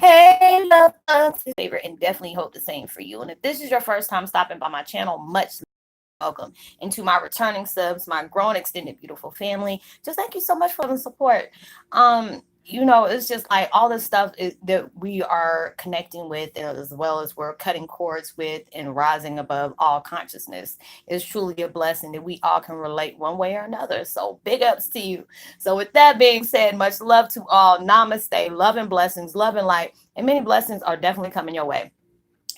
Hey, love bugs, favorite, and definitely hope the same for you. And if this is your first time stopping by my channel, much welcome. And to my returning subs, my grown, extended, beautiful family, just thank you so much for the support. It's just like all this stuff that we are connecting with, as well as we're cutting cords with and rising above all consciousness, is truly a blessing that we all can relate one way or another. So big ups to you. So with that being said, much love to all. Namaste, love and blessings, love and light, and many blessings are definitely coming your way.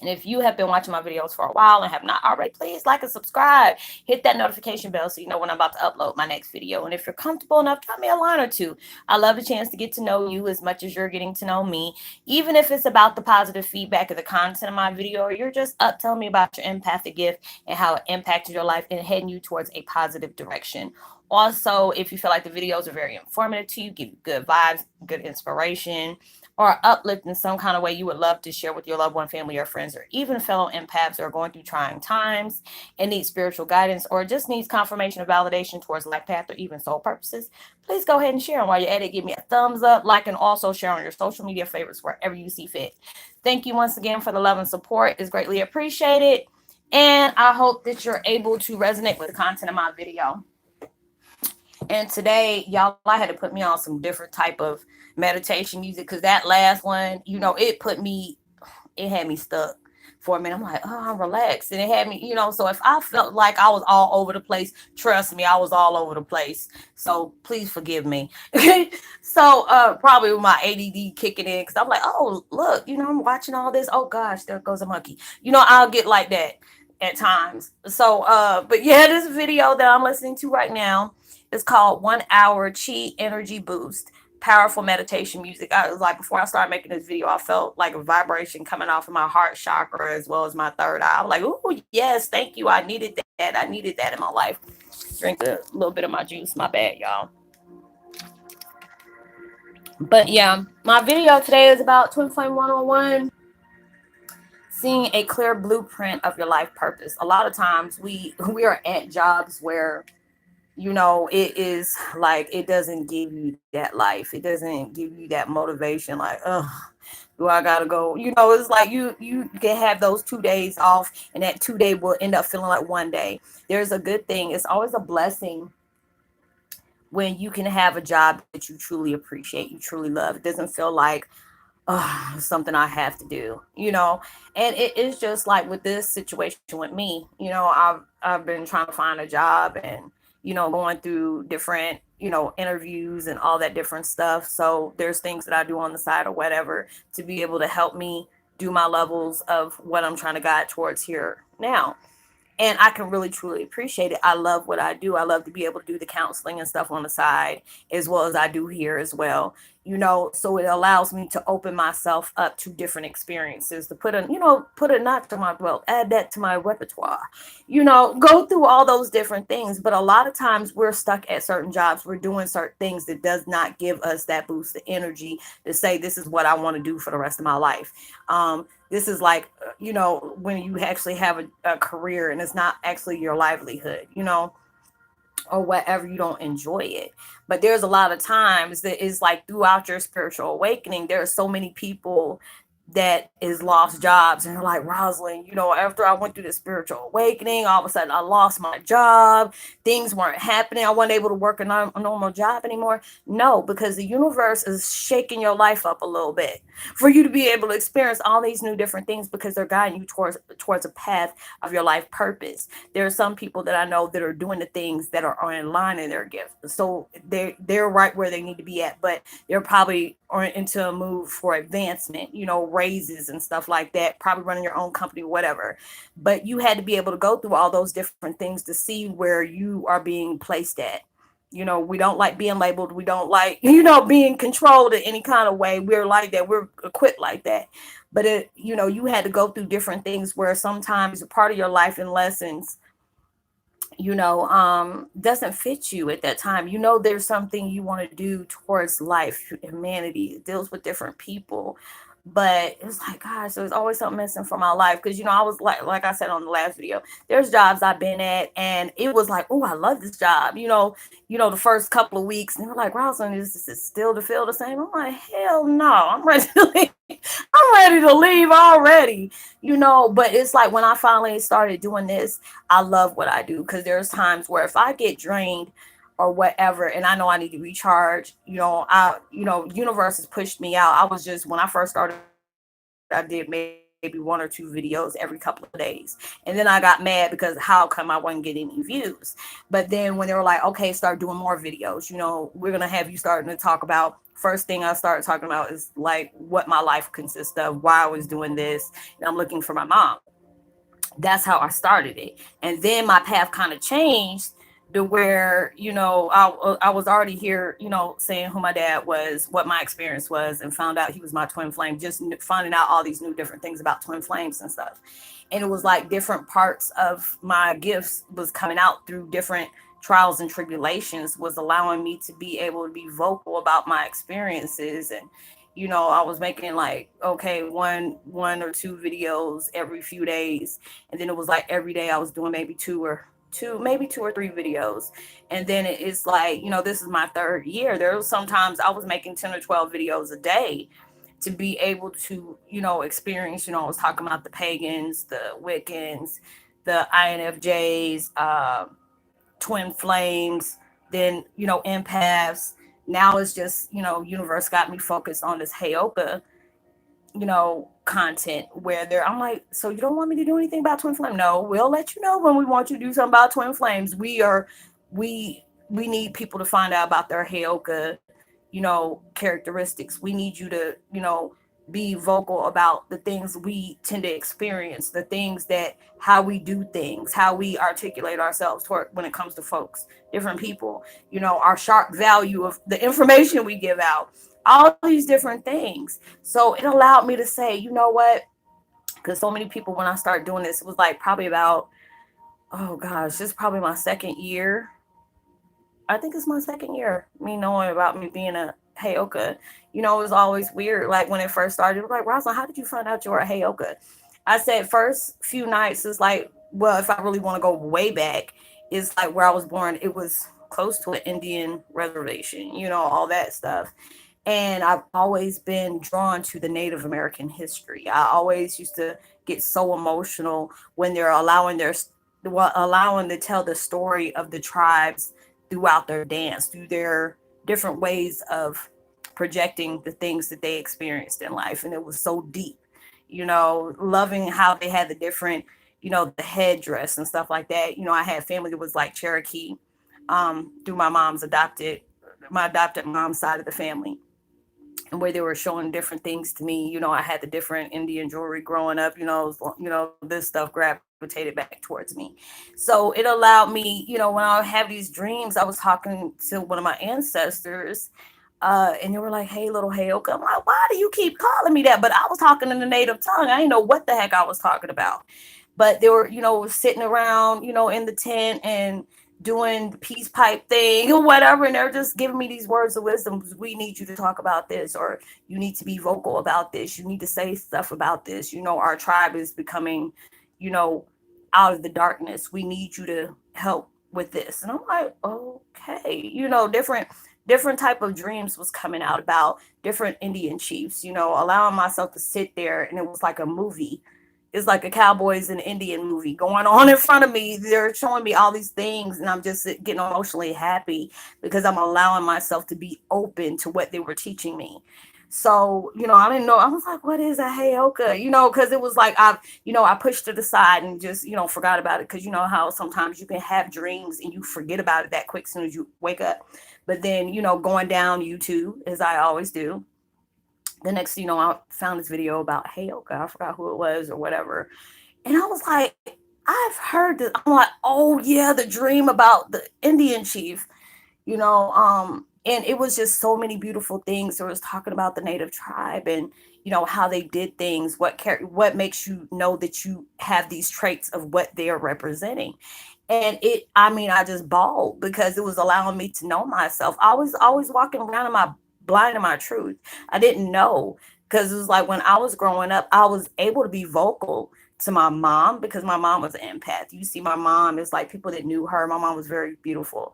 And if you have been watching my videos for a while and have not already, please like and subscribe. Hit that notification bell so you know when I'm about to upload my next video. And if you're comfortable enough, drop me a line or two. I love the chance to get to know you as much as you're getting to know me. Even if it's about the positive feedback of the content of my video, or you're just up telling me about your empathic gift and how it impacted your life and heading you towards a positive direction. Also, if you feel like the videos are very informative to you, give you good vibes, good inspiration, or uplift in some kind of way you would love to share with your loved one, family, or friends, or even fellow empaths who are going through trying times and need spiritual guidance, or just needs confirmation or validation towards life path or even soul purposes, please go ahead and share them. While you're at it, give me a thumbs up, like, and also share on your social media favorites wherever you see fit. Thank you once again for the love and support. It's greatly appreciated. And I hope that you're able to resonate with the content of my video. And today, y'all, I had to put me on some different type of meditation music because that last one, it had me stuck for a minute. I'm like, oh, I'm relaxed. And it had me, so if I felt like I was all over the place, trust me, I was all over the place. So please forgive me. So probably with my ADD kicking in because I'm like, oh, look, I'm watching all this. Oh, gosh, there goes a monkey. I'll get like that at times. So, but yeah, this video that I'm listening to right now, it's called 1 Hour Chi Energy Boost. Powerful meditation music. I was like, before I started making this video, I felt like a vibration coming off of my heart chakra as well as my third eye. I was like, oh, yes, thank you. I needed that. I needed that in my life. Drink a little bit of my juice. My bad, y'all. But yeah, my video today is about Twin Flame 101. Seeing a clear blueprint of your life purpose. A lot of times we are at jobs where it is like it doesn't give you that life. It doesn't give you that motivation. Like, oh, do I gotta go? It's like you can have those 2 days off, and that 2 day will end up feeling like one day. There's a good thing. It's always a blessing when you can have a job that you truly appreciate, you truly love. It doesn't feel like something I have to do, and it is just like with this situation with me, I've been trying to find a job and, going through different, interviews and all that different stuff. So there's things that I do on the side or whatever to be able to help me do my levels of what I'm trying to guide towards here now. And I can really truly appreciate it. I love what I do. I love to be able to do the counseling and stuff on the side as well as I do here as well. So it allows me to open myself up to different experiences, to put a notch to my belt, add that to my repertoire, go through all those different things. But a lot of times we're stuck at certain jobs. We're doing certain things that does not give us that boost of energy to say, this is what I want to do for the rest of my life. This is like, when you actually have a career and it's not actually your livelihood, or whatever, you don't enjoy it. But there's a lot of times that is like throughout your spiritual awakening, there are so many people that is lost jobs and they're like, Roslynn, after I went through the spiritual awakening, all of a sudden I lost my job, things weren't happening, I wasn't able to work a normal job anymore. No, because the universe is shaking your life up a little bit for you to be able to experience all these new different things, because they're guiding you towards a path of your life purpose. There are some people that I know that are doing the things that are in line in their gift, so they're right where they need to be at, but they're probably into a move for advancement, raises and stuff like that, probably running your own company, whatever. But you had to be able to go through all those different things to see where you are being placed at. We don't like being labeled. We don't like, being controlled in any kind of way. We're like that. We're equipped like that. But you had to go through different things where sometimes a part of your life and lessons, doesn't fit you at that time. There's something you want to do towards life, humanity. It deals with different people. But it's like, gosh, there's always something missing from my life. Because, I was like I said on the last video, there's jobs I've been at and it was like, oh, I love this job. The first couple of weeks, and they were like, Rosalind, is this still to feel the same? I'm like, hell no, I'm ready to leave. I'm ready to leave already, but it's like when I finally started doing this, I love what I do because there's times where if I get drained or whatever and I know I need to recharge, universe has pushed me out. I was just when I first started, I did maybe one or two videos every couple of days. And then I got mad because how come I wasn't getting any views? But then when they were like, okay, start doing more videos, we're gonna have you starting to talk about first thing I started talking about is like what my life consists of, why I was doing this, and I'm looking for my mom. That's how I started it. And then my path kind of changed to where, I was already here, saying who my dad was, what my experience was, and found out he was my twin flame, just finding out all these new different things about twin flames and stuff. And it was like different parts of my gifts was coming out through different trials and tribulations, was allowing me to be able to be vocal about my experiences. And I was making like, okay, one or two videos every few days, and then it was like every day I was doing maybe maybe two or three videos. And then it's like, this is my third year. There was sometimes I was making 10 or 12 videos a day to be able to, experience, I was talking about the pagans, the Wiccans, the INFJs, twin flames, then, empaths. Now it's just, universe got me focused on this Heyoka, content where I'm like, so you don't want me to do anything about twin flame? No, we'll let you know when we want you to do something about twin flames. We need people to find out about their Heyoka, characteristics. We need you to, be vocal about the things we tend to experience, the things that how we do things, how we articulate ourselves toward when it comes to folks, different people, our sharp value of the information we give out, all these different things. So it allowed me to say, you know what? Because so many people, when I started doing this, it was like probably about, oh gosh, this is probably my second year. I think it's my second year, me knowing about me being a Heyoka. It was always weird. Like when it first started, it was like, Roslynn, how did you find out you were a Heyoka? I said, first few nights is like, well, if I really want to go way back, is like where I was born. It was close to an Indian reservation, all that stuff. And I've always been drawn to the Native American history. I always used to get so emotional when they're allowing to tell the story of the tribes throughout their dance, through their different ways of projecting the things that they experienced in life. And it was so deep, loving how they had the different, the headdress and stuff like that. I had family that was like Cherokee, through my adopted mom's side of the family, and where they were showing different things to me. I had the different Indian jewelry growing up, this stuff gravitated back towards me. So it allowed me, when I have these dreams, I was talking to one of my ancestors, and they were like, hey, little Heyoka. I'm like, why do you keep calling me that? But I was talking in the native tongue. I didn't know what the heck I was talking about. But they were, sitting around, in the tent and doing the peace pipe thing or whatever. And they're just giving me these words of wisdom. We need you to talk about this, or you need to be vocal about this. You need to say stuff about this. Our tribe is becoming, you know, out of the darkness. We need you to help with this. And I'm like, okay, different type of dreams was coming out about different Indian chiefs, allowing myself to sit there, and it was like a movie. It's like a cowboys and Indian movie going on in front of me. They're showing me all these things, and I'm just getting emotionally happy because I'm allowing myself to be open to what they were teaching me. So, I didn't know. I was like, what is a Heyoka? Because it was like I pushed it aside and just, forgot about it. Because you know how sometimes you can have dreams and you forget about it that quick as soon as you wake up. But then, going down YouTube, as I always do, the next, I found this video about Heyoka. I forgot who it was or whatever. And I was like, I've heard this. I'm like, oh yeah, the dream about the Indian chief, and it was just so many beautiful things. It was talking about the native tribe and, how they did things, what makes you know that you have these traits of what they are representing. And I just bawled because it was allowing me to know myself. I was always walking around in my blind in my truth. I didn't know, because it was like when I was growing up, I was able to be vocal to my mom because my mom was an empath. You see, my mom is like, people that knew her, my mom was very beautiful.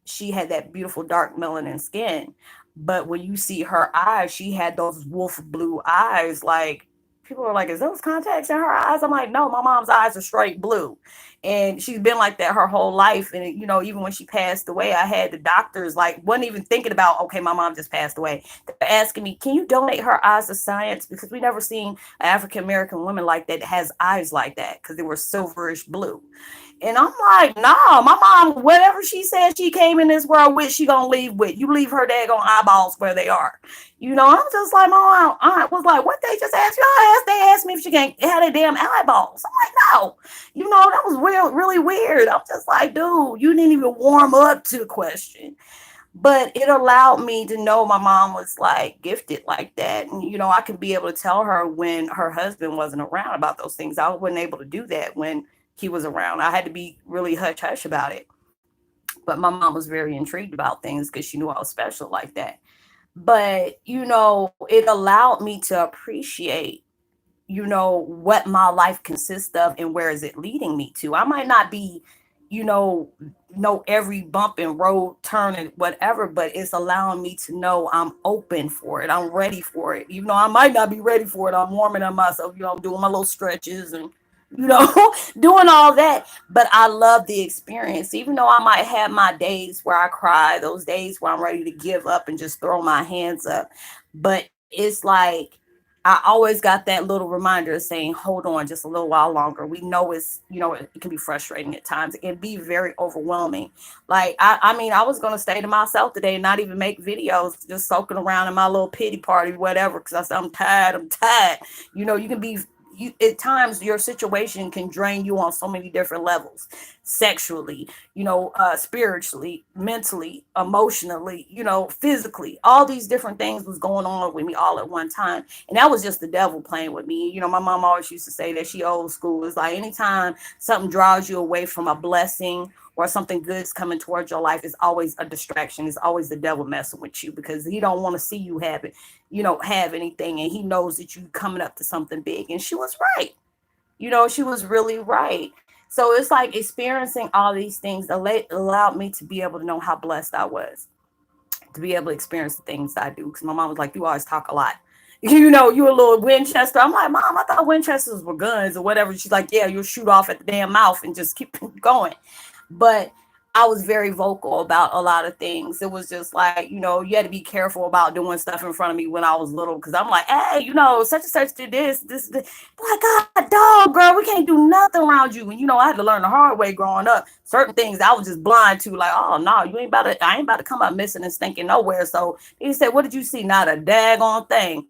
She had that beautiful dark melanin skin. But when you see her eyes, she had those wolf blue eyes. Like, people are like, is those contacts in her eyes? I'm like, no, my mom's eyes are straight blue. And she's been like that her whole life. And, even when she passed away, I had the doctors, like, wasn't even thinking about, okay, my mom just passed away. They're asking me, can you donate her eyes to science? Because we never seen an African American woman like that has eyes like that, because they were silverish blue. And I'm like, nah, my mom, whatever she said she came in this world with, she gonna leave with. You leave her daggone eyeballs where they are. I'm just like, my aunt was like, what they just asked you? They asked me if she can't have their damn eyeballs. I'm like, no. That was real, really weird. I'm just like, dude, you didn't even warm up to the question. But it allowed me to know my mom was like gifted like that. And, I could be able to tell her when her husband wasn't around about those things. I wasn't able to do that when he was around. I had to be really hush hush about it. But my mom was very intrigued about things because she knew I was special like that. But, it allowed me to appreciate, what my life consists of and where is it leading me to. I might not be, you know every bump and road turn and whatever, but it's allowing me to know I'm open for it. I'm ready for it. Even though I might not be ready for it, I'm warming up myself, I'm doing my little stretches and doing all that. But I love the experience, even though I might have my days where I cry, those days where I'm ready to give up and just throw my hands up. But it's like I always got that little reminder saying, hold on just a little while longer. We know it can be frustrating at times. It can be very overwhelming. Like, I mean, I was going to stay to myself today and not even make videos, just soaking around in my little pity party, whatever, because I said, I'm tired. I'm tired. You can be at times your situation can drain you on so many different levels, sexually, spiritually, mentally, emotionally, physically. All these different things was going on with me all at one time, and that was just the devil playing with me. My mom always used to say that she old school. It's like anytime something draws you away from a blessing or something good's coming towards your life, is always a distraction. It's always the devil messing with you, because he don't want to see you have it, have anything, and he knows that you coming up to something big. And she was right. She was really right. So it's like experiencing all these things allowed me to be able to know how blessed I was to be able to experience the things I do. Because my mom was like, you always talk a lot. You a little Winchester. I'm like, Mom, I thought Winchesters were guns or whatever. She's like, yeah, you'll shoot off at the damn mouth and just keep going. But I was very vocal about a lot of things. It was just like, you had to be careful about doing stuff in front of me when I was little. Because I'm like, hey, such and such did this. Like, God, dog, girl, we can't do nothing around you. And, I had to learn the hard way growing up. Certain things I was just blind to. Like, oh, no, I ain't about to come up missing and stinking nowhere. So he said, what did you see? Not a daggone thing.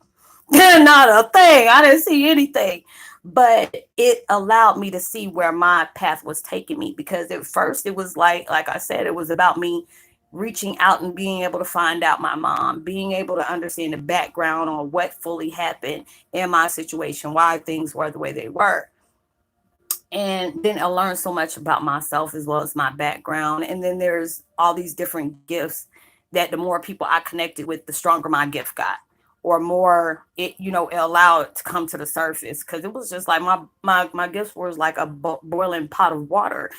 Not a thing. I didn't see anything. But it allowed me to see where my path was taking me, because at first it was like I said, it was about me reaching out and being able to find out my mom, being able to understand the background on what fully happened in my situation, why things were the way they were. And then I learned so much about myself as well as my background. And then there's all these different gifts that the more people I connected with, the stronger my gift got, or more it allowed it to come to the surface. Because it was just like my gifts was like a boiling pot of water,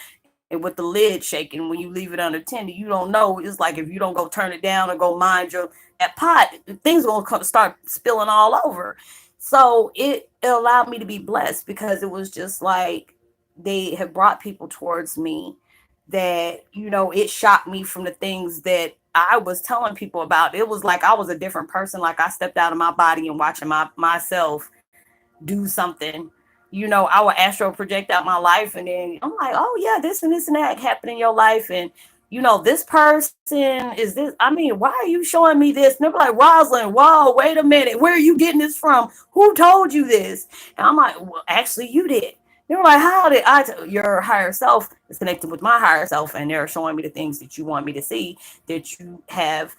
and with the lid shaking, when you leave it unattended, you don't know. It's like if you don't go turn it down or go mind your that pot, things gonna start spilling all over. So it allowed me to be blessed, because it was just like they have brought people towards me that it shocked me from the things that I was telling people about. It was like I was a different person. Like I stepped out of my body and watching myself do something. I would astral project out my life, and then I'm like, oh yeah, this and that happened in your life, and this person is this. I mean, why are you showing me this? And they're like, Roslynn, whoa, wait a minute, where are you getting this from? Who told you this? And I'm like, well, actually, you did. They're like, how did your higher self is connected with my higher self, and they're showing me the things that you want me to see, that you have,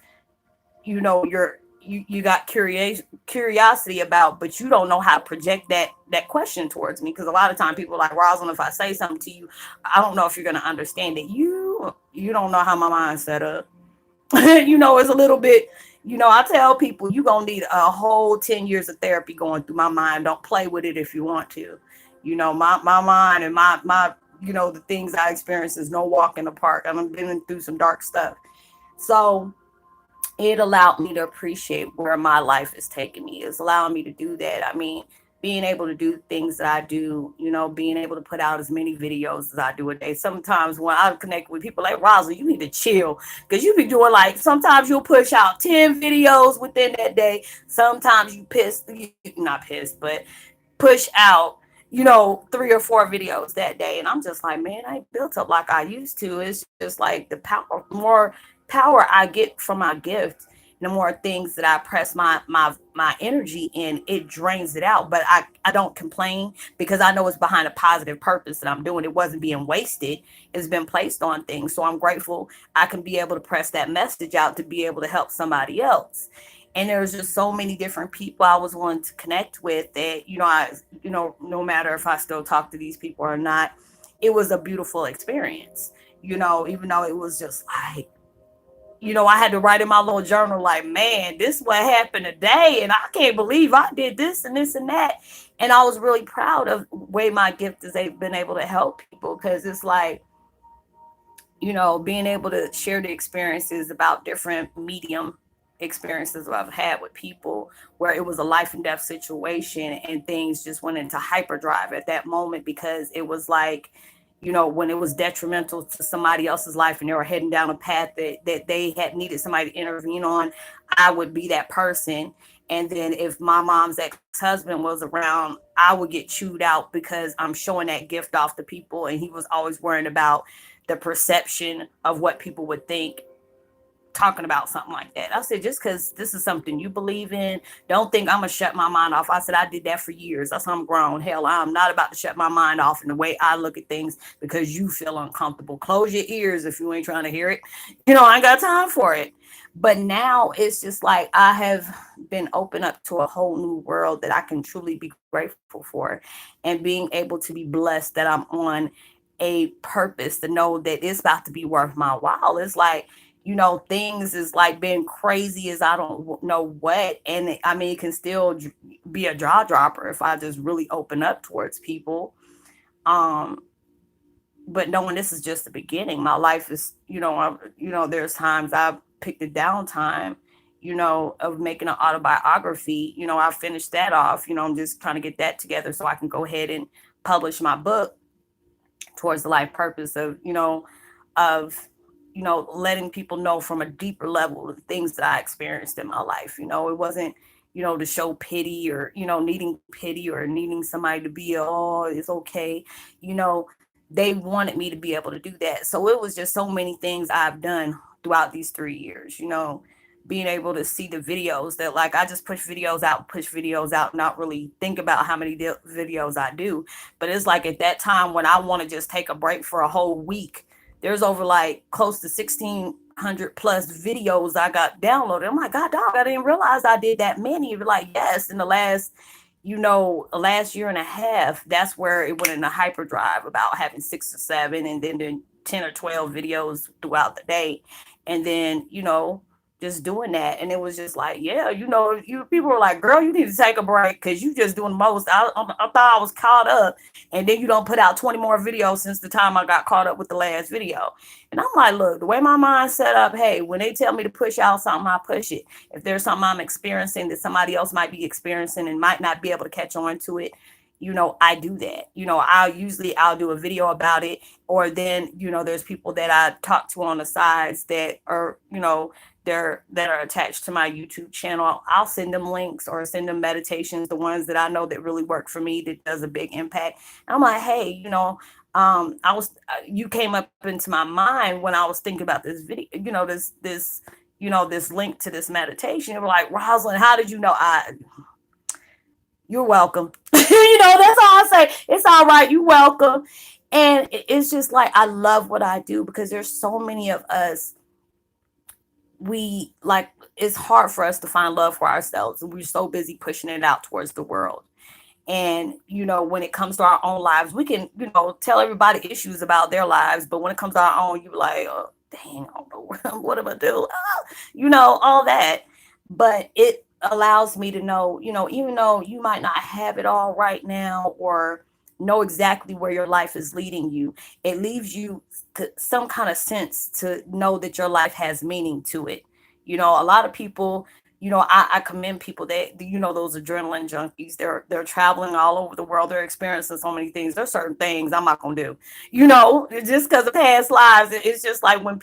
you got curiosity about, but you don't know how to project that question towards me. Because a lot of time people are like, Rosalind, if I say something to you, I don't know if you're going to understand it. You don't know how my mind's set up. It's a little bit, I tell people, you gonna need a whole 10 years of therapy going through my mind. Don't play with it if you want to. My mind and my the things I experience is no walk in the park. I've been through some dark stuff. So it allowed me to appreciate where my life is taking me. It's allowing me to do that. I mean, being able to do things that I do, being able to put out as many videos as I do a day. Sometimes when I connect with people like Roslynn, you need to chill because you be doing like sometimes you'll push out 10 videos within that day. Sometimes you piss, not pissed, but push out, 3 or 4 videos that day. And I'm just like, man, I ain't built up like I used to. It's just like the power, more power I get from my gift, the more things that I press my energy in, it drains it out. But I don't complain because I know it's behind a positive purpose that I'm doing. It wasn't being wasted. It's been placed on things. So I'm grateful I can be able to press that message out to be able to help somebody else. And there's just so many different people I was wanting to connect with that, no matter if I still talk to these people or not, it was a beautiful experience, even though it was just like, I had to write in my little journal, like, man, this is what happened today. And I can't believe I did this and this and that. And I was really proud of the way my gift has been able to help people because it's like, being able to share the experiences about different medium experiences that I've had with people where it was a life and death situation and things just went into hyperdrive at that moment because it was like, when it was detrimental to somebody else's life and they were heading down a path that they had needed somebody to intervene on, I would be that person. And then if my mom's ex-husband was around, I would get chewed out because I'm showing that gift off to people. And he was always worrying about the perception of what people would think talking about something like that. I said, just because this is something you believe in, don't think I'm gonna shut my mind off. I said, I did that for years. That's how I'm grown. Hell, I'm not about to shut my mind off in the way I look at things because you feel uncomfortable. Close your ears if you ain't trying to hear it. I ain't got time for it. But now it's just like I have been opened up to a whole new world that I can truly be grateful for. And being able to be blessed that I'm on a purpose to know that it's about to be worth my while. It's like, things is like being crazy as I don't know what. And I mean, it can still be a jaw dropper if I just really open up towards people. Um, but knowing this is just the beginning, my life is, there's times I've picked a downtime, of making an autobiography. I finished that off, I'm just trying to get that together so I can go ahead and publish my book towards the life purpose of letting people know from a deeper level the things that I experienced in my life. It wasn't, to show pity or, needing pity or needing somebody to be, oh, it's okay. They wanted me to be able to do that. So it was just so many things I've done throughout these 3 years, being able to see the videos that like I just push videos out, not really think about how many videos I do. But it's like at that time when I want to just take a break for a whole week, there's over like close to 1,600 plus videos I got downloaded. I'm like, God, dog, I didn't realize I did that many. You're like, yes, in the last year and a half, that's where it went into hyperdrive about having 6 or 7 and then 10 or 12 videos throughout the day. And then, just doing that. And it was just like, yeah, you people were like, girl, you need to take a break because you just doing the most. I thought I was caught up. And then you don't put out 20 more videos since the time I got caught up with the last video. And I'm like, look, the way my mind's set up, hey, when they tell me to push out something, I push it. If there's something I'm experiencing that somebody else might be experiencing and might not be able to catch on to it, I do that. I'll do a video about it. Or then, there's people that I talk to on the sides that are, that are attached to my YouTube channel. I'll send them links or send them meditations, the ones that I know that really work for me, that does a big impact. And I'm like, hey, you came up into my mind when I was thinking about this video, this link to this meditation. You were like, Roslynn, how did you know? You're welcome. That's all I say. It's all right. You're welcome. And it's just like, I love what I do because there's so many of us. It's hard for us to find love for ourselves. And we're so busy pushing it out towards the world. And, when it comes to our own lives, we can, tell everybody issues about their lives. But when it comes to our own, you're like, oh, dang, I don't know what am I do? All that. But it allows me to know, even though you might not have it all right now or know exactly where your life is leading you, it leaves you to some kind of sense to know that your life has meaning to it. A lot of people, I commend people that, those adrenaline junkies. They're traveling all over the world. They're experiencing so many things. There's certain things I'm not gonna do, just because of past lives. It's just like when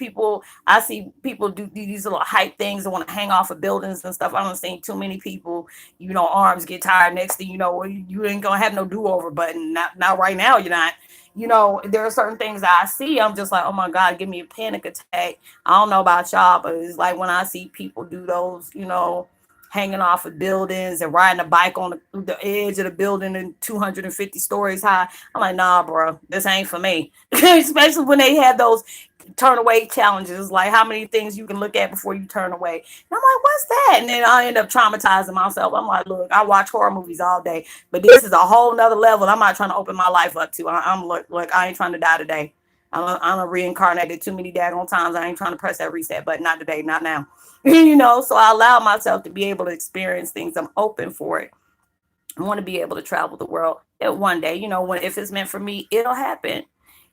I see people do these little hype things and want to hang off of buildings and stuff. I don't see too many people, arms get tired. Next thing you know, you ain't gonna have no do over button. Not right now. You're not. There are certain things that I see. I'm just like, oh my God, give me a panic attack. I don't know about y'all, but it's like when I see people do those, hanging off of buildings and riding a bike on the edge of the building and 250 stories high. I'm like, nah, bro, this ain't for me. Especially when they have those turn away challenges, like how many things you can look at before you turn away. And I'm like, what's that? And then I end up traumatizing myself. I'm like, look, I watch horror movies all day, but this is a whole nother level I'm not trying to open my life up to. I'm look, I ain't trying to die today. I'm reincarnated too many daggone times. I ain't trying to press that reset button. Not today, not now. So I allow myself to be able to experience things. I'm open for it. I want to be able to travel the world one day, if it's meant for me, it'll happen.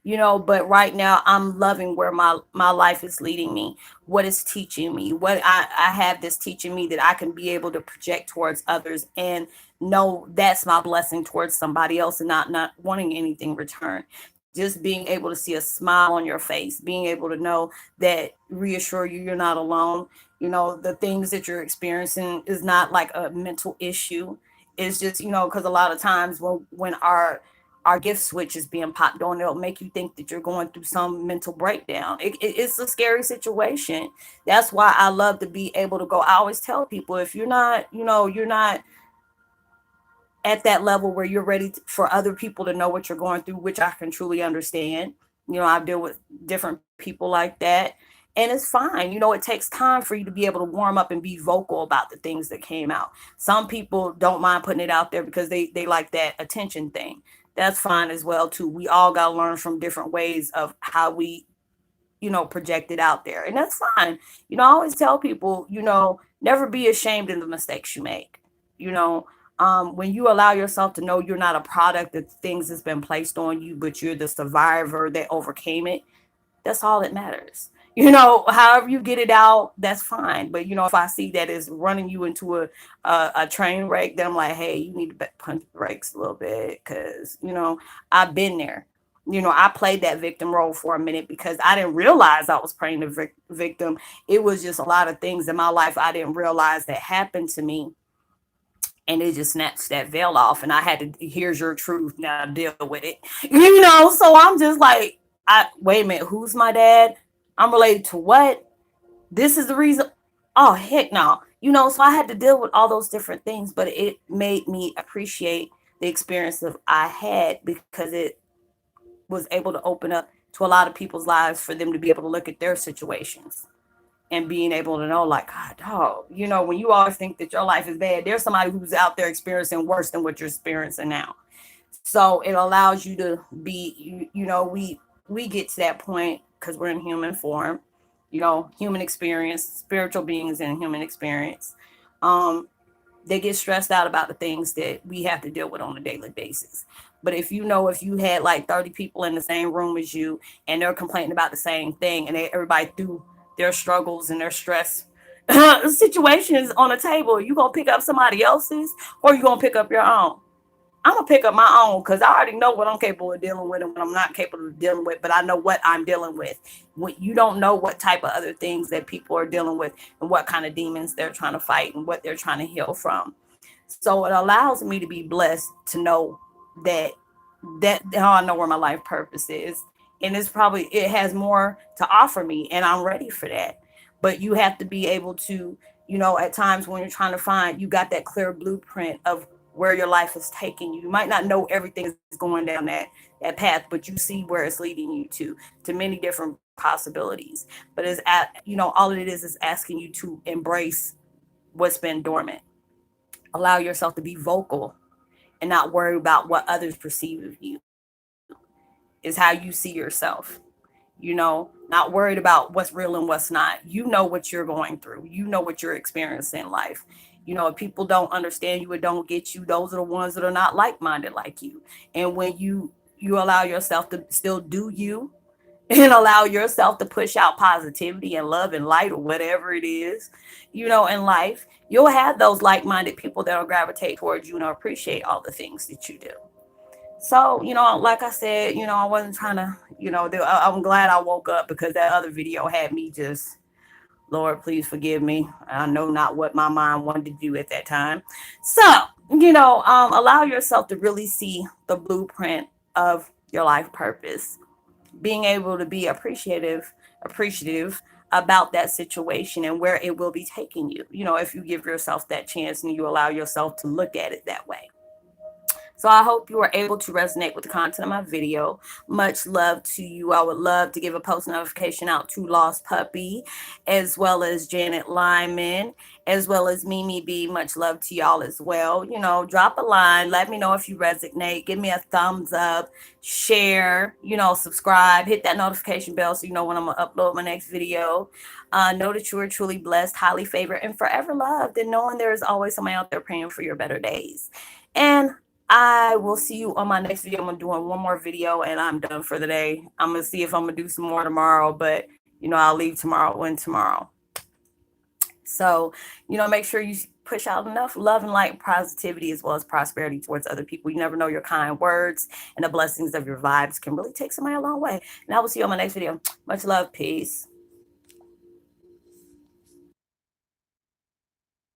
But right now I'm loving where my life is leading me, what it's teaching me, what I have this teaching me that I can be able to project towards others and know that's my blessing towards somebody else and not wanting anything return. Just being able to see a smile on your face, being able to know that reassure you're not alone. The things that you're experiencing is not like a mental issue. It's just, because a lot of times when our gift switch is being popped on, it'll make you think that you're going through some mental breakdown. It's a scary situation. That's why I love to be able to go. I always tell people, if you're not, you're not at that level where you're ready for other people to know what you're going through, which I can truly understand. I've dealt with different people like that. And it's fine. It takes time for you to be able to warm up and be vocal about the things that came out. Some people don't mind putting it out there because they like that attention thing. That's fine as well too. We all got to learn from different ways of how we project it out there, and that's fine. I always tell people, never be ashamed of the mistakes you make. you know when you allow yourself to know you're not a product of things that's been placed on you, but you're the survivor that overcame it. That's all that matters. However you get it out, that's fine. But if I see that it's running you into a train wreck, then I'm like, hey, you need to punch the brakes a little bit, because I've been there. I played that victim role for a minute because I didn't realize I was playing the victim. It was just a lot of things in my life I didn't realize that happened to me, and it just snatched that veil off, and I had to, here's your truth, now deal with it. So I'm just like, I wait a minute, who's my dad? I'm related to what? This is the reason. Oh, heck no. So I had to deal with all those different things, but it made me appreciate the experience that I had, because it was able to open up to a lot of people's lives for them to be able to look at their situations and being able to know, like, God, dog, when you always think that your life is bad, there's somebody who's out there experiencing worse than what you're experiencing now. So it allows you to be, we get to that point because we're in human form, human experience, spiritual beings in human experience. Um, they get stressed out about the things that we have to deal with on a daily basis. But if you had like 30 people in the same room as you and they're complaining about the same thing, and everybody threw their struggles and their stress situations on the table, you gonna pick up somebody else's, or you gonna pick up your own? I'm gonna pick up my own, because I already know what I'm capable of dealing with and what I'm not capable of dealing with. But I know what I'm dealing with. When you don't know what type of other things that people are dealing with, and what kind of demons they're trying to fight, and what they're trying to heal from. So it allows me to be blessed to know that how I know where my life purpose is, and it has more to offer me, and I'm ready for that. But you have to be able to, at times when you're trying to find, you got that clear blueprint of where your life is taking you. You might not know everything is going down that path, but you see where it's leading you to many different possibilities. But all it is asking you to embrace what's been dormant. Allow yourself to be vocal and not worry about what others perceive of you. Is how you see yourself. Not worried about what's real and what's not. You know what you're going through. You know what you're experiencing in life. If people don't understand you or don't get you, those are the ones that are not like minded like you. And when you allow yourself to still do you, and allow yourself to push out positivity and love and light or whatever it is, in life, you'll have those like-minded people that'll gravitate towards you and appreciate all the things that you do. So, like I said, I wasn't trying to, I'm glad I woke up because that other video had me just, Lord, please forgive me. I know not what my mind wanted to do at that time. So, allow yourself to really see the blueprint of your life purpose, being able to be appreciative about that situation and where it will be taking you, if you give yourself that chance and you allow yourself to look at it that way. So I hope you are able to resonate with the content of my video. Much love to you. I would love to give a post notification out to Lost Puppy, as well as Janet Lyman, as well as Mimi B. Much love to y'all as well. Drop a line. Let me know if you resonate. Give me a thumbs up, share, subscribe, hit that notification bell so you know when I'm going to upload my next video. Know that you are truly blessed, highly favored, and forever loved, and knowing there is always somebody out there praying for your better days. And I will see you on my next video. I'm doing one more video and I'm done for the day. I'm going to see if I'm going to do some more tomorrow, but I'll leave tomorrow and tomorrow. So, make sure you push out enough love and light and positivity as well as prosperity towards other people. You never know, your kind words and the blessings of your vibes can really take somebody a long way. And I will see you on my next video. Much love. Peace.